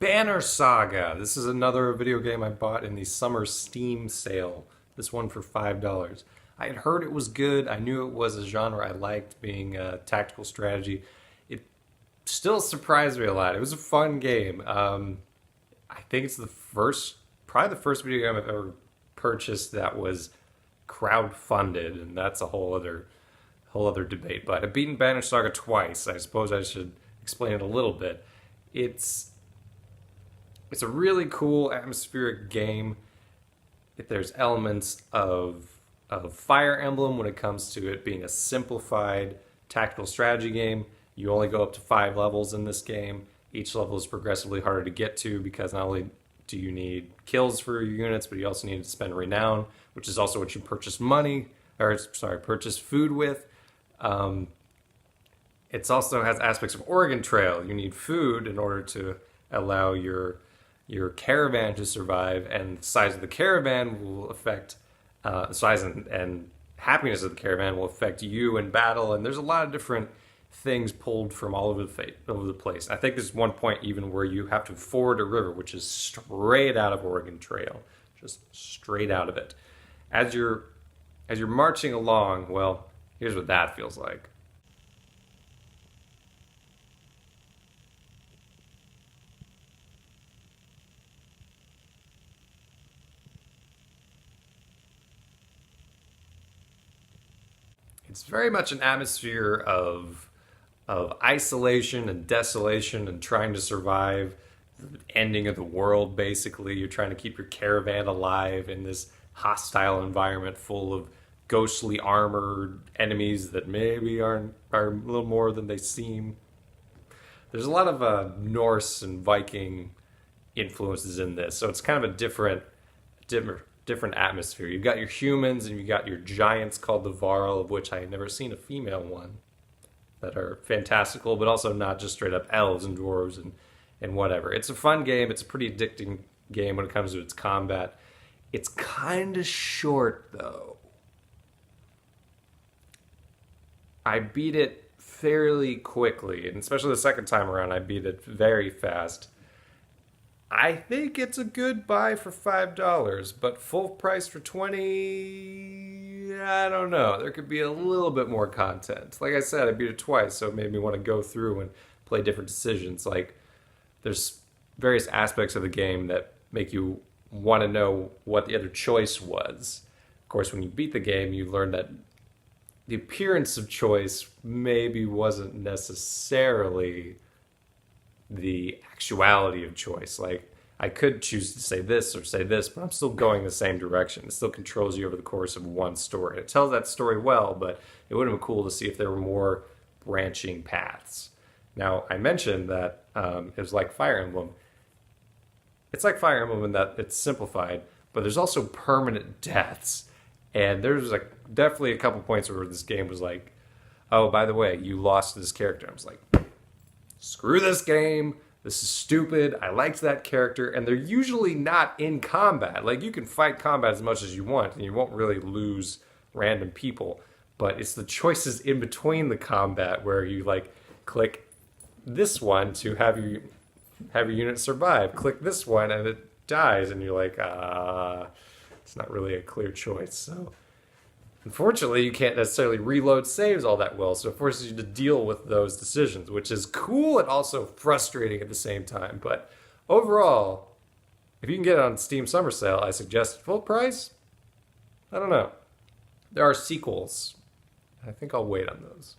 Banner Saga. This is another video game I bought in the summer Steam sale. This one for $5. I had heard it was good. I knew it was a genre I liked, being tactical strategy. It still surprised me a lot. It was a fun game. I think it's probably the first video game I've ever purchased that was crowdfunded, and that's a whole other debate. But I've beaten Banner Saga twice. I suppose I should explain it a little bit. It's a really cool atmospheric game. There's elements of Fire Emblem when it comes to it being a simplified tactical strategy game. You only go up to 5 levels in this game. Each level is progressively harder to get to because not only do you need kills for your units, but you also need to spend renown, which is also what you purchase purchase food with. It also has aspects of Oregon Trail. You need food in order to allow your caravan to survive, and the size of the caravan will affect the size and happiness of the caravan will affect you in battle. And there's a lot of different things pulled from all over the place. I think there's one point even where you have to ford a river, which is straight out of Oregon Trail, just straight out of it. As you're marching along, well, here's what that feels like. It's very much an atmosphere of isolation and desolation and trying to survive the ending of the world. Basically, you're trying to keep your caravan alive in this hostile environment full of ghostly armored enemies that maybe are a little more than they seem. There's a lot of Norse and Viking influences in this, so it's kind of a different atmosphere. You've got your humans and you've got your giants called the Varl, of which I had never seen a female one, that are fantastical, but also not just straight up elves and dwarves and whatever. It's a fun game. It's a pretty addicting game when it comes to its combat. It's kind of short, though. I beat it fairly quickly, and especially the second time around, I beat it very fast. I think it's a good buy for $5, but full price for $20, I don't know. There could be a little bit more content. Like I said, I beat it twice, so it made me want to go through and play different decisions. Like, there's various aspects of the game that make you want to know what the other choice was. Of course, when you beat the game, you learn that the appearance of choice maybe wasn't necessarily the actuality of choice. Like, I could choose to say this or say this, but I'm still going the same direction. It still controls you over the course of one story. It tells that story well, but it would have been cool to see if there were more branching paths. Now, I mentioned that it was like Fire Emblem. It's like Fire Emblem in that it's simplified, but there's also permanent deaths. And there's definitely a couple points where this game was like, oh, by the way, you lost this character. I was like, screw this game. This is stupid. I liked that character. And they're usually not in combat. Like, you can fight combat as much as you want, and you won't really lose random people. But it's the choices in between the combat where you, like, click this one to have your unit survive. Click this one, and it dies. And you're like, it's not really a clear choice. So, unfortunately, you can't necessarily reload saves all that well, so it forces you to deal with those decisions, which is cool and also frustrating at the same time. But overall, if you can get it on Steam Summer Sale, I suggest full price. I don't know. There are sequels. I think I'll wait on those.